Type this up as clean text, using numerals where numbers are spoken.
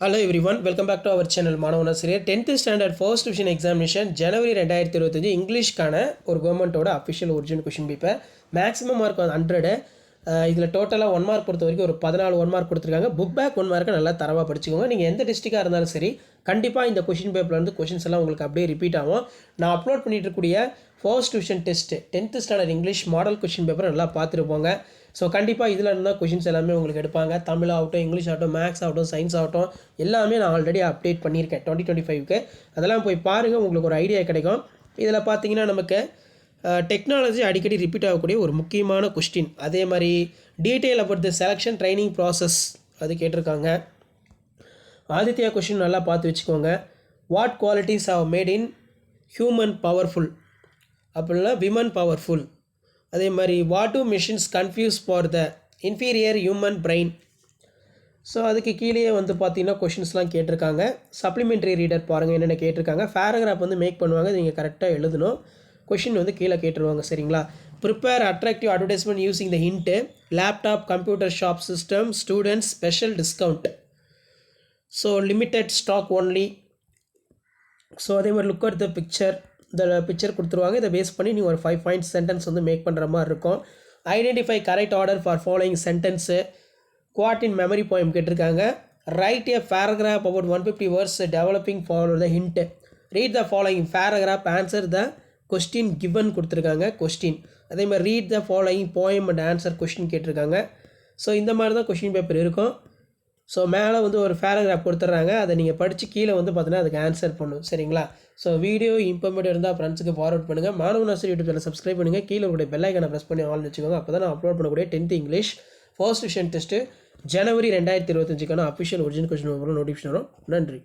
Hello everyone, welcome back to our channel மாணவனாசிரியர் 10th standard first division examination ஜனவரி 2025 இங்கிலீஷ்க்கான ஒரு கவர்மெண்ட்டோட official original question paper maximum mark 100. இதில் டோட்டலாக 1 மார்க் பொறுத்த வரைக்கும் ஒரு 14 1 மார்க் கொடுத்துருக்காங்க. புக் பேக் 1 மார்க்கை நல்லா தரவாக படிச்சுக்கோங்க. நீங்கள் எந்த டிஸ்ட்ரிக்டாக இருந்தாலும் சரி கண்டிப்பாக இந்த கொஷின் பேப்பர்லேருந்து கொஷின்ஸ் எல்லாம் உங்களுக்கு அப்படியே ரிப்பீட் ஆகும். நான் அப்லோட் பண்ணிட்டு இருக்கக்கூடிய first division test 10th standard English model question paper நல்லா பார்த்துருப்போங்க. ஸோ கண்டிப்பாக இதில் இருந்தால் கொஷின்ஸ் எல்லாமே உங்களுக்கு எடுப்பாங்க. தமிழ் ஆகட்டும், இங்கிலீஷ் ஆகட்டும், மேக்ஸ் ஆகட்டும், சயின்ஸ் ஆகட்டும், எல்லாமே நான் ஆல்ரெடி அப்டேட் பண்ணியிருக்கேன் 2025க்கு. அதெல்லாம் போய் பாருங்கள், உங்களுக்கு ஒரு ஐடியா கிடைக்கும். இதில் பார்த்தீங்கன்னா நமக்கு டெக்னாலஜி அடிக்கடி ரிப்பீட் ஆகக்கூடிய ஒரு முக்கியமான கொஸ்டின். அதே மாதிரி detail about the selection training process அது கேட்டிருக்காங்க. ஆதித்யா கொஸ்டின் நல்லா பார்த்து வச்சுக்கோங்க. What qualities have made in human powerful அப்படின்னா விமன் பவர்ஃபுல். அதே மாதிரி what do machines confuse for the inferior human brain. So அதுக்கு கீழே வந்து பார்த்தீங்கன்னா கொஷின்ஸ்லாம் கேட்டிருக்காங்க. சப்ளிமெண்ட்ரி ரீடர் பாருங்கள் என்னென்ன கேட்டிருக்காங்க. பேராகிராஃப் வந்து மேக் பண்ணுவாங்க, நீங்கள் கரெக்டாக எழுதணும். கொஷின் வந்து கீழே கேட்டுருவாங்க, சரிங்களா? Prepare attractive advertisement using the hint laptop computer shop system students special discount. So limited stock only. So அதே மாதிரி லுக் அட் த பிக்சர். இந்த பிக்சர் கொடுத்துருவாங்க. இதை பேஸ் பண்ணி நீங்கள் ஒரு 5 பாயிண்ட் சென்டென்ஸ் வந்து மேக் பண்ணுற மாதிரி இருக்கும். Identify correct order for following sentence. Quote in memory poem கேட்டிருக்காங்க. Write a paragraph about 150 words developing follow the hint. Read the following paragraph answer the question given கொடுத்துருக்காங்க question. அதே மாதிரி read the following poem and answer question கேட்டிருக்காங்க. So இந்த மாதிரி தான் question paper இருக்கும். So மேலே வந்து ஒரு பேராகிராஃப் கொடுத்துட்றாங்க, அதை நீங்கள் படித்து கீழே வந்து பார்த்தீங்கன்னா அதுக்கு ஆன்சர் பண்ணும், சரிங்களா? ஸோ வீடியோ இம்பார்மெண்ட் இருந்தால் ஃப்ரெண்ட்ஸுக்கு ஃபார்வர்ட் பண்ணுங்கள். மாணவனாசிரியர் யூடியூப் சேனல் சப்ஸ்கிரைப் பண்ணுங்கள். கீழே உடைய பெல் ஐக்கானை ப்ரெஸ் பண்ணி ஆன் வச்சுக்கோங்க. அப்போ தான் நான் அப்லோட் பண்ணக்கூடிய 10th English first division test ஜனவரி 2025க்கான அஃபிஷியல் ஒரிஜினல் கொஸ்டின் நோட்டிஃபிகேஷன் வரும். நன்றி.